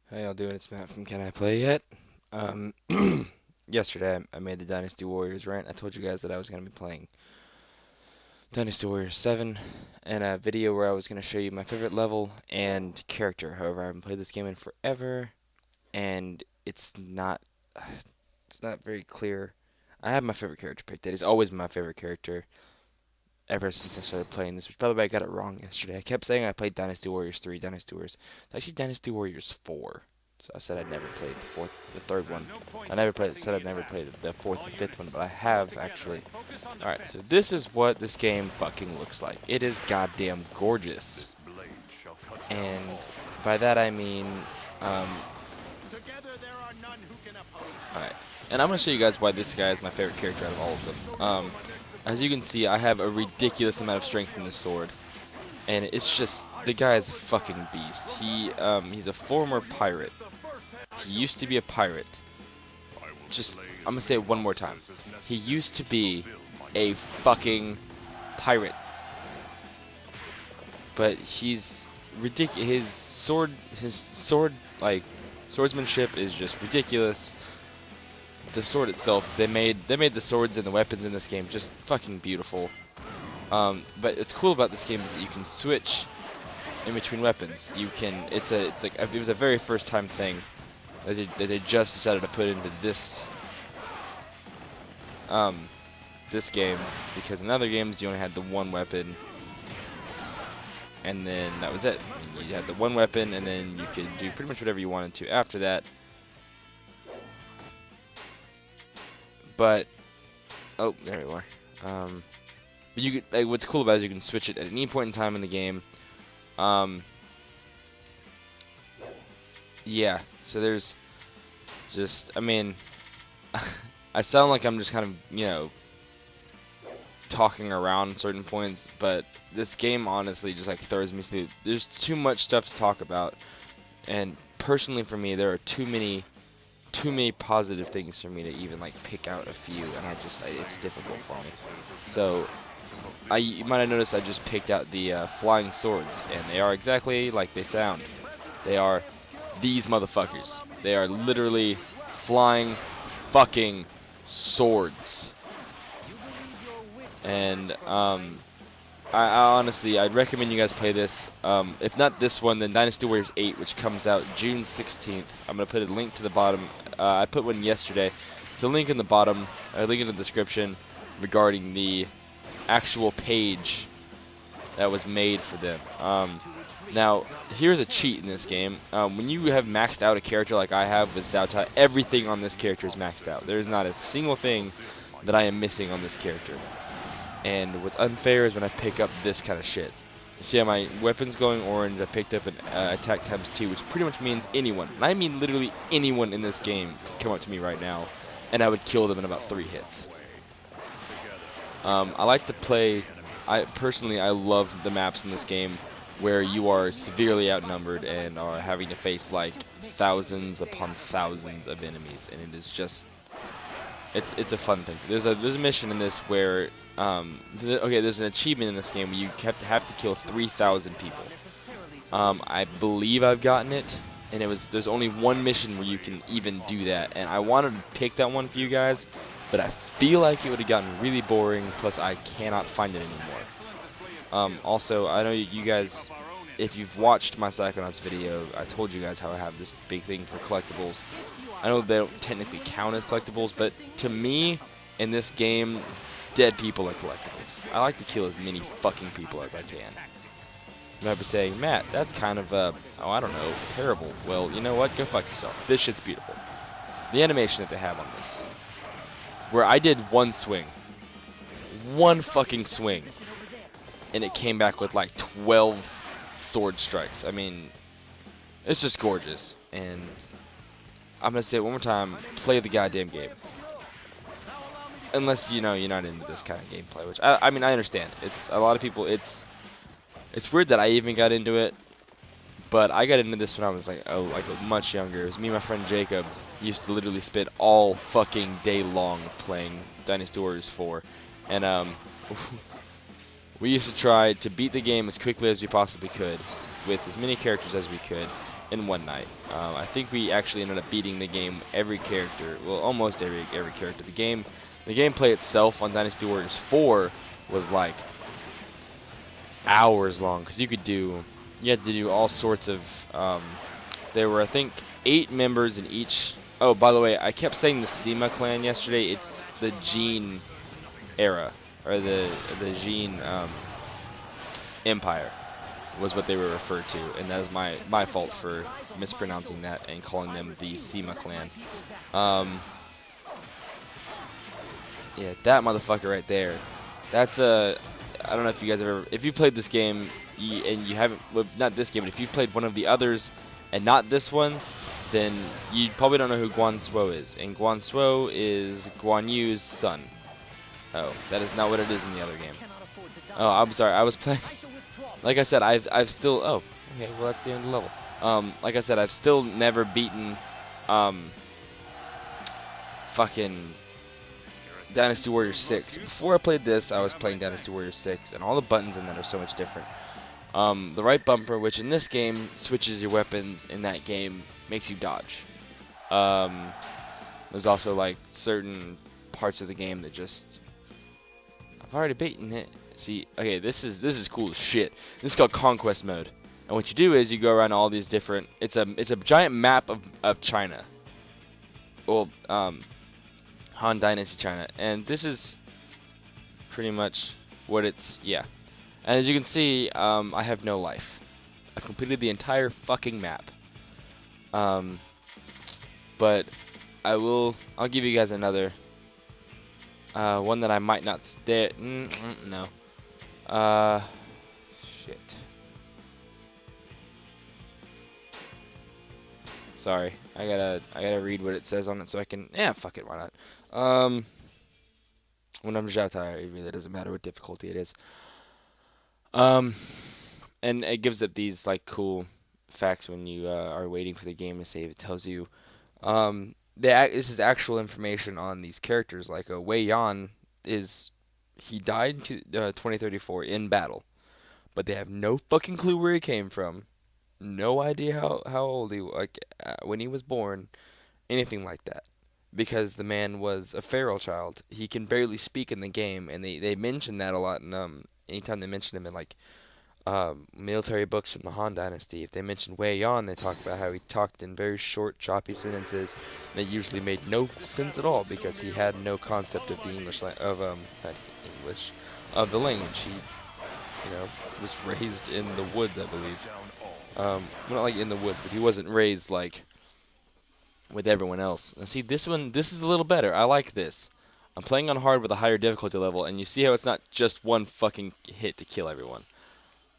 How y'all doing? It's Matt from Can I Play Yet? Um, Yesterday I made the Dynasty Warriors, right? I told you guys that I was going to be playing Dynasty Warriors 7 and a video where I was going to show you my favorite level and character. However, I haven't played this game in forever, and it's not very clear. I have my favorite character picked. It is always my favorite character ever since I started playing this, which, by the way, I got it wrong yesterday. I kept saying I played Dynasty Warriors 3, Dynasty Warriors. It's actually Dynasty Warriors 4. So I said I'd never played the third one. Said I'd never played the fourth and fifth one, but I have actually. All right, so this is what this game fucking looks like. It is goddamn gorgeous, and by that I mean, all right. And I'm gonna show you guys why this guy is my favorite character out of all of them. As you can see, I have a ridiculous amount of strength in this sword, and it's just the guy is a fucking beast. He's a former pirate. He used to be a pirate. I'm gonna say it one more time. He used to be a fucking pirate, but he's ridiculous. His sword, like swordsmanship, is just ridiculous. The sword itself, they made the swords and the weapons in this game just fucking beautiful. But what's cool about this game is that you can switch in between weapons. It was a very first time thing that they just decided to put into this this game, because in other games you only had the one weapon, and then that was it. You had the one weapon, and then you could do pretty much whatever you wanted to after that. But oh, there you are. But what's cool about it is you can switch it at any point in time in the game. Yeah. So there's I mean, I sound like I'm just kind of, talking around certain points, but this game honestly just like throws me through. There's too much stuff to talk about, and personally for me, there are too many positive things for me to even like pick out a few, and it's difficult for me. So you might have noticed I just picked out the flying swords, and they are exactly like they sound. They are these motherfuckers. They are literally flying fucking swords. And I honestly, I'd recommend you guys play this. If not this one, then Dynasty Warriors 8, which comes out June 16th. I'm going to put a link to the bottom. I put one yesterday. It's a link in the bottom, a link in the description regarding the actual page that was made for them. Now, here's a cheat in this game. When you have maxed out a character like I have with Zhao Tai, everything on this character is maxed out. There's not a single thing that I am missing on this character. And what's unfair is when I pick up this kind of shit. You see how my weapon's going orange, I picked up an attack times 2, which pretty much means anyone, and I mean literally anyone in this game could come up to me right now, and I would kill them in about 3 hits. I like to play, I love the maps in this game where you are severely outnumbered and are having to face like thousands upon thousands of enemies, and it is just, it's a fun thing. There's a mission in this where there's an achievement in this game where you have to kill 3,000 people. I believe I've gotten it, and there's only one mission where you can even do that, and I wanted to pick that one for you guys, but I feel like it would have gotten really boring, plus I cannot find it anymore. Also, I know you guys, if you've watched my Psychonauts video, I told you guys how I have this big thing for collectibles. I know they don't technically count as collectibles, but to me, in this game, dead people are collectibles. I like to kill as many fucking people as I can. You might be saying, Matt, that's kind of, I don't know, terrible. Well, you know what? Go fuck yourself. This shit's beautiful. The animation that they have on this, where I did one swing, one fucking swing, and it came back with like 12 sword strikes. I mean, it's just gorgeous. And I'm going to say it one more time, play the goddamn game. Unless, you're not into this kind of gameplay, which, I mean, I understand. It's, a lot of people, it's weird that I even got into it, but I got into this when I was, like much younger. It was me and my friend Jacob used to literally spend all fucking day long playing Dynasty Warriors 4, and, we used to try to beat the game as quickly as we possibly could, with as many characters as we could, in one night. I think we actually ended up beating the game every character, well, almost every character. The gameplay itself on Dynasty Warriors 4 was like hours long because you had to do all sorts of. There were, I think, 8 members in each. Oh, by the way, I kept saying the Sima clan yesterday. It's the Jin era, or the Jin Empire was what they were referred to, and that is my fault for mispronouncing that and calling them the Sima clan. Yeah, that motherfucker right there. That's a. I don't know if you guys if you played this game and you haven't, well, not this game, but if you played one of the others and not this one, then you probably don't know who Guan Suo is. And Guan Suo is Guan Yu's son. Oh, that is not what it is in the other game. Oh, I'm sorry. I was playing. Like I said, I've still. Oh, okay. Well, that's the end of the level. Like I said, I've still never beaten, fucking Dynasty Warriors 6. Before I played this, I was playing Dynasty Warriors 6, and all the buttons in that are so much different. The right bumper, which in this game switches your weapons, in that game makes you dodge. There's also like certain parts of the game that just. I've already beaten it. See, okay, this is cool as shit. This is called Conquest Mode, and what you do is you go around all these different. It's a giant map of China. Well, Han Dynasty China, and this is pretty much what it's. Yeah, and as you can see, I have no life. I've completed the entire fucking map. But I'll give you guys another. One that I might not stay. No. Shit. Sorry, I gotta read what it says on it so I can. Yeah, fuck it, why not? When I'm Zhao, it really doesn't matter what difficulty it is. And it gives up these like cool facts when you are waiting for the game to save. It tells you, this is actual information on these characters. Like Wei Yan he died in 2034 in battle, but they have no fucking clue where he came from, no idea how old he when he was born, anything like that, because the man was a feral child. He can barely speak in the game, and they mention that a lot. And anytime they mention him in like military books from the Han Dynasty, if they mention Wei Yan, they talk about how he talked in very short, choppy sentences that usually made no sense at all because he had no concept of the English of the language. He, was raised in the woods, I believe. Well, not like in the woods, but he wasn't raised like with everyone else. Now, see, this is a little better. I like this. I'm playing on hard with a higher difficulty level, and you see how it's not just one fucking hit to kill everyone.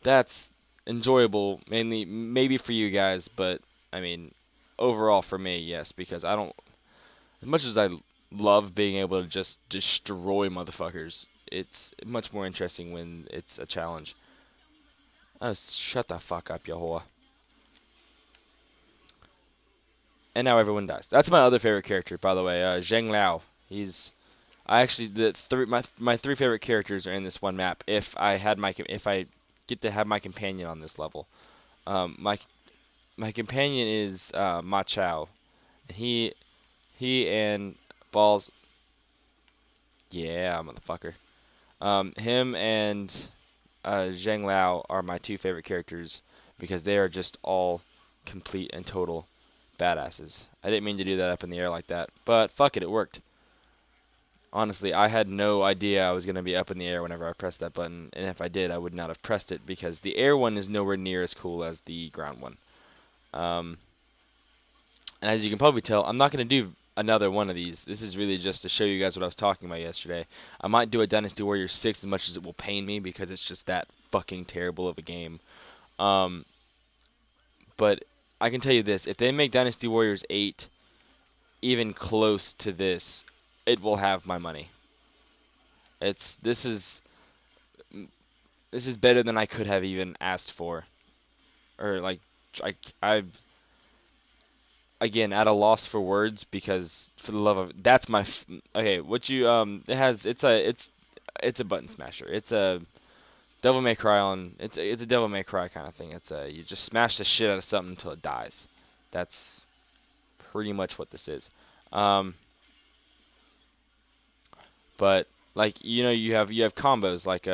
That's enjoyable, mainly maybe for you guys, but I mean, overall for me, yes, because I don't. As much as I love being able to just destroy motherfuckers, it's much more interesting when it's a challenge. Oh, shut the fuck up, you whore. And now everyone dies. That's my other favorite character, by the way, Zheng Liao. I actually my 3 favorite characters are in this one map. If I get to have my companion on this level. My companion is Ma Chao. And he and Balls. Yeah, motherfucker. Him and Zheng Liao are my 2 favorite characters because they are just all complete and total badasses. I didn't mean to do that up in the air like that, but fuck it worked. Honestly, I had no idea I was going to be up in the air whenever I pressed that button, and if I did, I would not have pressed it because the air one is nowhere near as cool as the ground one. And as you can probably tell, I'm not going to do another one of these. This is really just to show you guys what I was talking about yesterday. I might do a Dynasty Warriors 6 as much as it will pain me because it's just that fucking terrible of a game. But I can tell you this, if they make Dynasty Warriors 8 even close to this, it will have my money. This is better than I could have even asked for, or like I again at a loss for words because for the love of that's my okay. What you it's a button smasher. It's a Devil May Cry on it's a Devil May Cry kind of thing. It's a you just smash the shit out of something until it dies. That's pretty much what this is. Um, but like you have combos like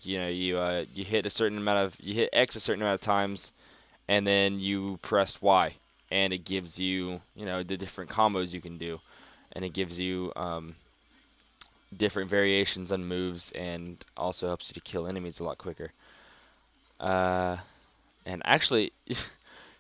you hit a certain amount of you hit X a certain amount of times and then you press Y and it gives you the different combos you can do and it gives you different variations on moves and also helps you to kill enemies a lot quicker. Uh, and actually,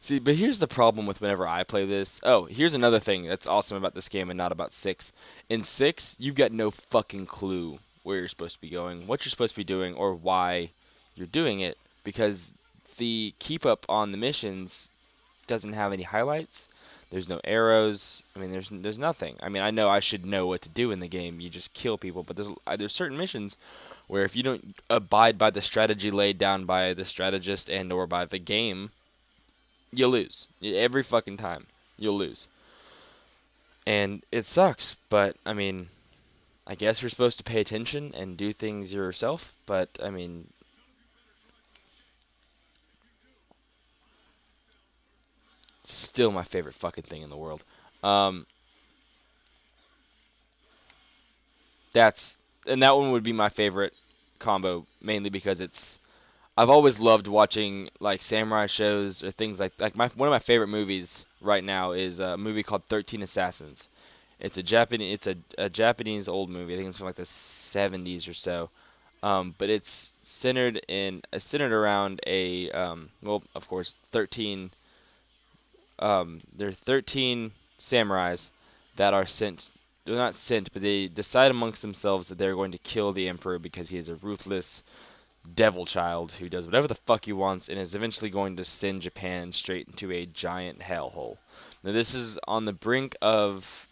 see, but here's the problem with whenever I play this. Oh, here's another thing that's awesome about this game and not about 6. In 6, you've got no fucking clue where you're supposed to be going, what you're supposed to be doing, or why you're doing it because the keep up on the missions doesn't have any highlights. There's no arrows. I mean, there's nothing. I mean, I know I should know what to do in the game. You just kill people, but there's certain missions where if you don't abide by the strategy laid down by the strategist and or by the game, you lose. Every fucking time, you'll lose. And it sucks, but I mean, I guess you're supposed to pay attention and do things yourself, but I mean, still my favorite fucking thing in the world. Um, that's and that one would be my favorite combo mainly because it's I've always loved watching like samurai shows or things like my one of my favorite movies right now is a movie called 13 Assassins. It's a Japanese old movie. I think it's from like the 70s or so. But it's centered around a well, of course, 13 there are 13 samurais that are sent. They're not sent, but they decide amongst themselves that they're going to kill the emperor because he is a ruthless devil child who does whatever the fuck he wants and is eventually going to send Japan straight into a giant hellhole. Now this is on the brink of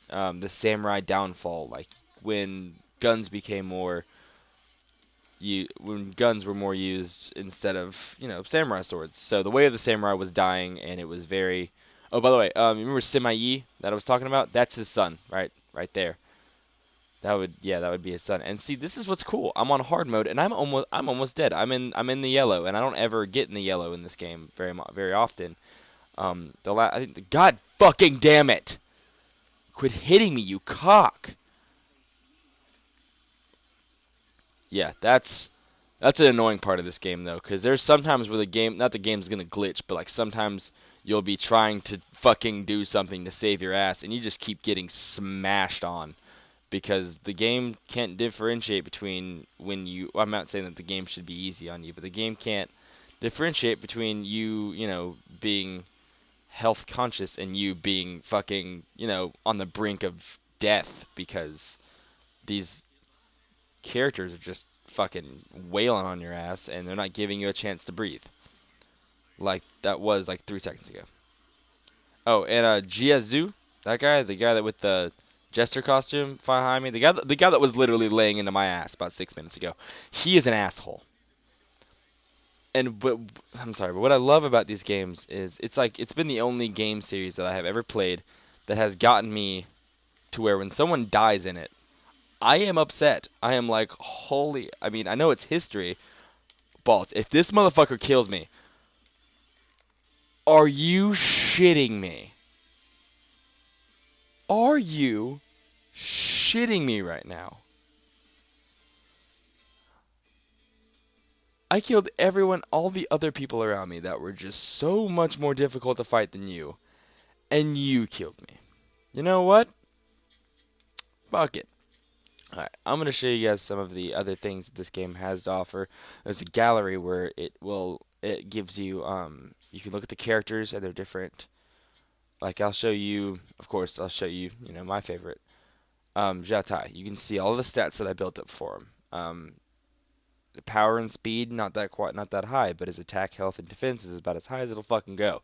the samurai downfall, like when guns became more when guns were more used instead of samurai swords. So the way of the samurai was dying, and it was very. Oh, by the way, you remember Sima Yi that I was talking about? That's his son, right there. That would be his son. And see, this is what's cool. I'm on hard mode, and I'm almost dead. I'm in the yellow, and I don't ever get in the yellow in this game very often. I think God fucking damn it! Quit hitting me, you cock! Yeah, that's an annoying part of this game though, because there's sometimes where not the game's gonna glitch, but like sometimes you'll be trying to fucking do something to save your ass, and you just keep getting smashed on because the game can't differentiate between when you. I'm not saying that the game should be easy on you, but the game can't differentiate between you being health conscious and you being fucking, on the brink of death because these characters are just fucking wailing on your ass and they're not giving you a chance to breathe. Like that was like 3 seconds ago. Oh, and Jiazu, that guy, the guy that with the jester costume behind me, the guy that was literally laying into my ass about 6 minutes ago, he is an asshole. But I'm sorry, but what I love about these games is it's been the only game series that I have ever played that has gotten me to where when someone dies in it, I am upset. I am like, holy. I mean, I know it's history. Balls. If this motherfucker kills me, are you shitting me? Are you shitting me right now? I killed all the other people around me that were just so much more difficult to fight than you, and you killed me. You know what? Fuck it. Alright, I'm going to show you guys some of the other things that this game has to offer. There's a gallery where it gives you, you can look at the characters and they're different. Like I'll show you, my favorite, Jatai. You can see all the stats that I built up for him. The power and speed, not that high, but his attack, health, and defense is about as high as it'll fucking go.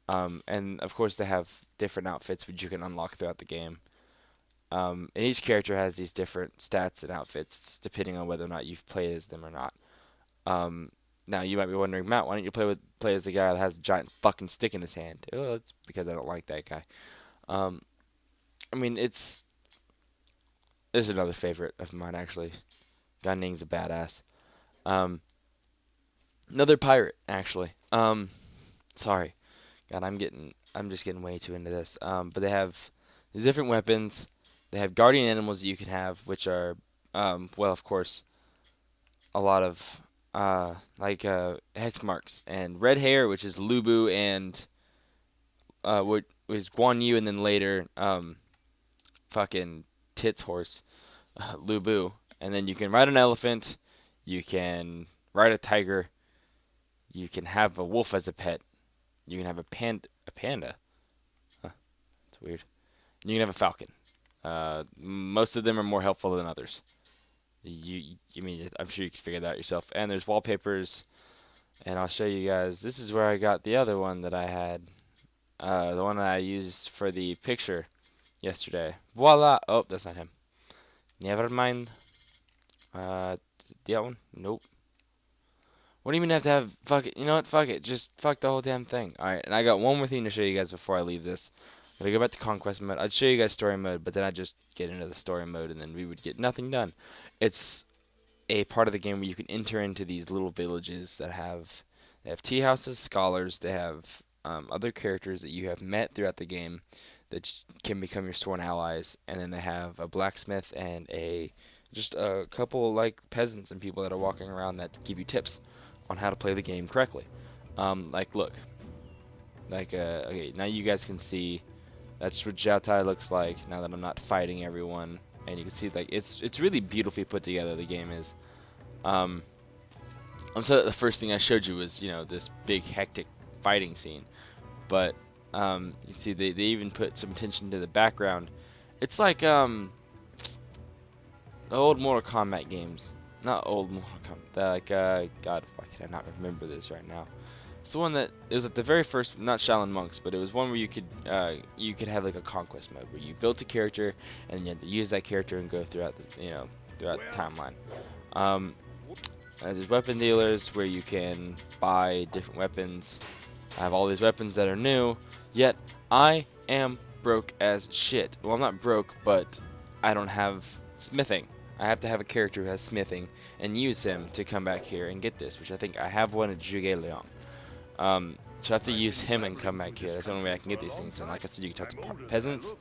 And of course they have different outfits which you can unlock throughout the game. And each character has these different stats and outfits depending on whether or not you've played as them or not. Now you might be wondering, Matt, why don't you play as the guy that has a giant fucking stick in his hand? Oh, it's because I don't like that guy. Um, I mean, it's another favorite of mine actually. Gan Ning's a badass. Another pirate, actually. Sorry. God, I'm just getting way too into this. But they have these different weapons. They have guardian animals that you can have, which are, well, of course, a lot of, hex marks. And red hair, which is Lubu and, what was Guan Yu, and then later, fucking Tits Horse, Lubu. And then you can ride an elephant. You can ride a tiger. You can have a wolf as a pet. You can have a panda. Huh, that's weird. You can have a falcon. Most of them are more helpful than others. I'm sure you can figure that out yourself. And there's wallpapers, and I'll show you guys. This is where I got the other one that I had. The one that I used for the picture yesterday. Voila! Oh, that's not him. Never mind. That one? Nope. Wouldn't even have to have, fuck it, you know what, fuck it, just fuck the whole damn thing. Alright, and I got one more thing to show you guys before I leave this. I'm gonna go back to Conquest mode. I'd show you guys story mode, but then I'd just get into the story mode, and then we would get nothing done. It's a part of the game where you can enter into these little villages that they have tea houses, scholars, they have other characters that you have met throughout the game that can become your sworn allies, and then they have a blacksmith and just a couple, like, peasants and people that are walking around that give you tips on how to play the game correctly. Look. Okay, now you guys can see that's what Jiaotai looks like now that I'm not fighting everyone. And you can see, like, it's really beautifully put together, the game is. I'm sorry that the first thing I showed you was, this big, hectic fighting scene. But, you see, they even put some attention to the background. It's like, the old Mortal Kombat games. Not old Mortal Kombat. God, why can I not remember this right now? It's the one that it was at the very first, not Shaolin Monks, but it was one where you could have like a conquest mode where you built a character and you had to use that character and go throughout the throughout the timeline. There's weapon dealers where you can buy different weapons. I have all these weapons that are new, yet I am broke as shit. Well, I'm not broke, but I don't have smithing. I have to have a character who has smithing and use him to come back here and get this, which I think I have one at Zhuge Liang. So I have to use him and come back here. That's the only way I can get these things. And like I said, you can talk to peasants.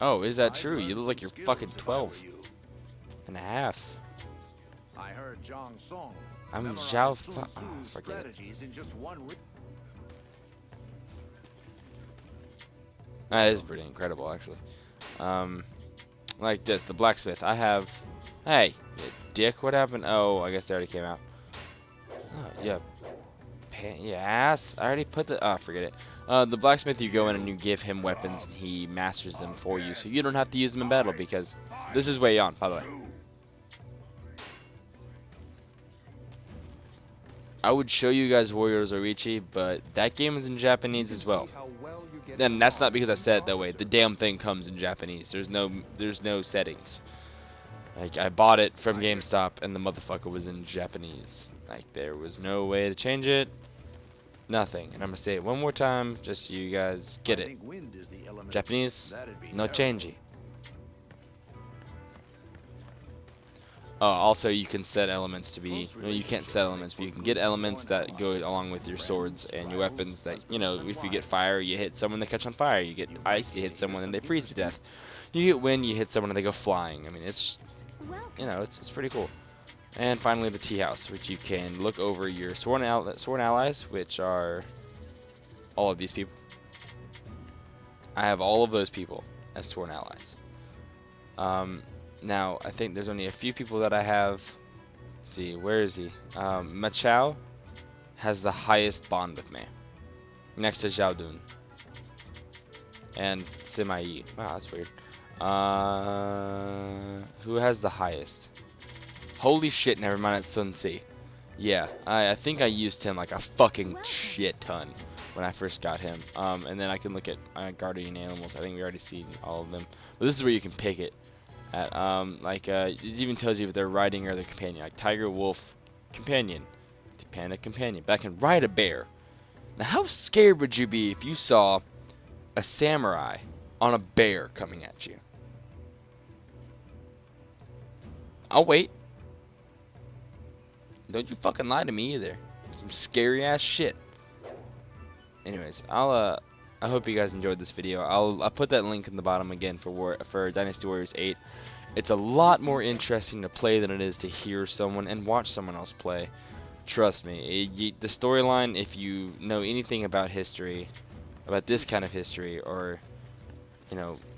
Oh, is that true? You look like you're fucking 12 and a half. I'm Zhao. Oh, forget it. That is pretty incredible, actually. Like this, the blacksmith. I have. Hey, dick, what happened? Oh, I guess they already came out. Oh, yeah. Yeah, ass. I already put the. Oh, forget it. The blacksmith, you go in and you give him weapons, and he masters them for you, so you don't have to use them in battle because this is way on, by the way. I would show you guys Warriors Orichi, but that game is in Japanese as well. And that's not because I said it that way. The damn thing comes in Japanese. There's no settings. Like, I bought it from GameStop and the motherfucker was in Japanese. Like, there was no way to change it. Nothing. And I'm gonna say it one more time just so you guys get it. Japanese, no changey. Also, you can set elements to be. Well, you can't set elements, but you can get elements that go along with your swords and your weapons. That if you get fire, you hit someone, they catch on fire. You get ice, you hit someone, and they freeze to death. You get wind, you hit someone, and they go flying. I mean, it's pretty cool. And finally, the tea house, which you can look over your sworn allies, which are all of these people. I have all of those people as sworn allies. Now, I think there's only a few people that I have. Let's see, where is he? Machao has the highest bond with me, next to Zhao Dun. And Sima Yi. Wow, that's weird. Who has the highest? Holy shit, never mind, it's Sun Si. Yeah, I think I used him like a fucking shit ton when I first got him. And then I can look at guardian animals. I think we already seen all of them. But this is where you can pick it. It even tells you if they're riding or their companion. Like tiger, wolf, companion, panda, companion. But I can ride a bear. Now, how scared would you be if you saw a samurai on a bear coming at you. I'll wait. Don't you fucking lie to me either. Some scary ass shit. Anyways, I hope you guys enjoyed this video. I'll put that link in the bottom again for Dynasty Warriors 8. It's a lot more interesting to play than it is to hear someone and watch someone else play. Trust me, the storyline, if you know anything about history, about this kind of history, or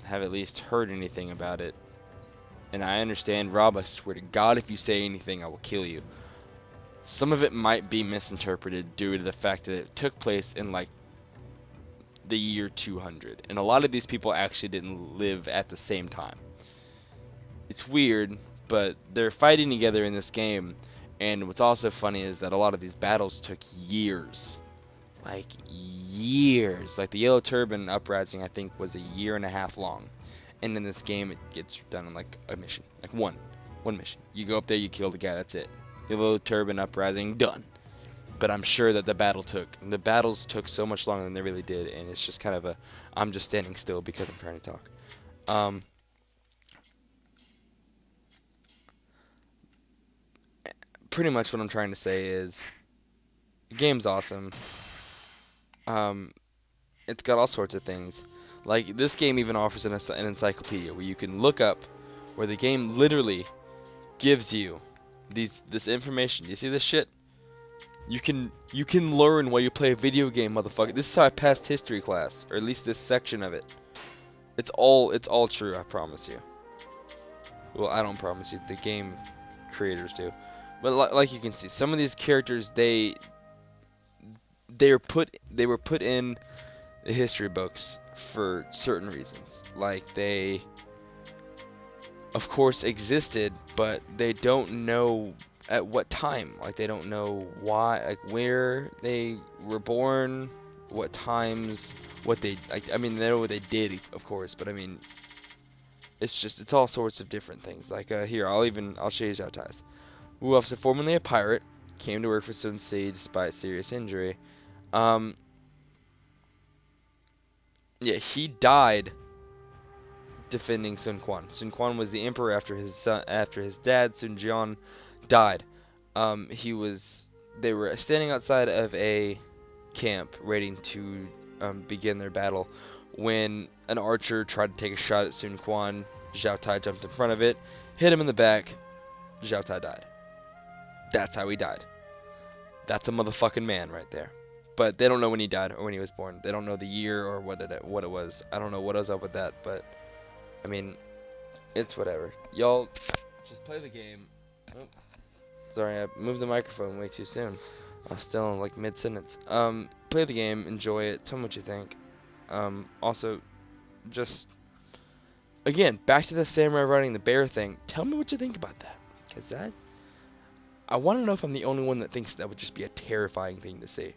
have at least heard anything about it, and I understand, Rob, I swear to God, if you say anything, I will kill you. Some of it might be misinterpreted due to the fact that it took place in like the year 200, and a lot of these people actually didn't live at the same time. It's weird, but they're fighting together in this game, and what's also funny is that a lot of these battles took years. Like years. Like the Yellow Turban Uprising, I think, was a year and a half long. And in this game, it gets done in like a mission. Like one mission. You go up there, you kill the guy, that's it. Yellow Turban Uprising, done. But I'm sure that the battles took so much longer than they really did, and it's just kind of I'm just standing still because I'm trying to talk. Pretty much what I'm trying to say is, the game's awesome. It's got all sorts of things. Like, this game even offers an encyclopedia where you can look up, where the game literally gives you this information. You see this shit? You can learn while you play a video game, motherfucker. This is how I passed history class, or at least this section of it. It's all true, I promise you. Well, I don't promise you. The game creators do. But like you can see, some of these characters they were put in the history books for certain reasons. Like, they of course existed, but they don't know at what time. Like, they don't know why, like where they were born, what times, what they like. I mean, they know what they did, of course, but I mean, it's all sorts of different things. Like here, I'll show you Zhao Tai's. Wu Officer, formerly a pirate, came to work for Sun Ce despite serious injury. Yeah, he died defending Sun Quan. Sun Quan was the emperor after his dad, Sun Jian, died. They were standing outside of a camp waiting to begin their battle when an archer tried to take a shot at Sun Quan. Zhao Tai jumped in front of it, hit him in the back. Zhao Tai died. That's how he died. That's a motherfucking man right there. But they don't know when he died or when he was born. They don't know the year or what it was. I don't know what was up with that, but I mean, it's whatever. Y'all just play the game. Oh, sorry, I moved the microphone way too soon. I was still in like mid-sentence. Play the game, enjoy it, tell me what you think. Also, just again, back to the samurai riding the bear thing. Tell me what you think about that, because I want to know if I'm the only one that thinks that would just be a terrifying thing to see.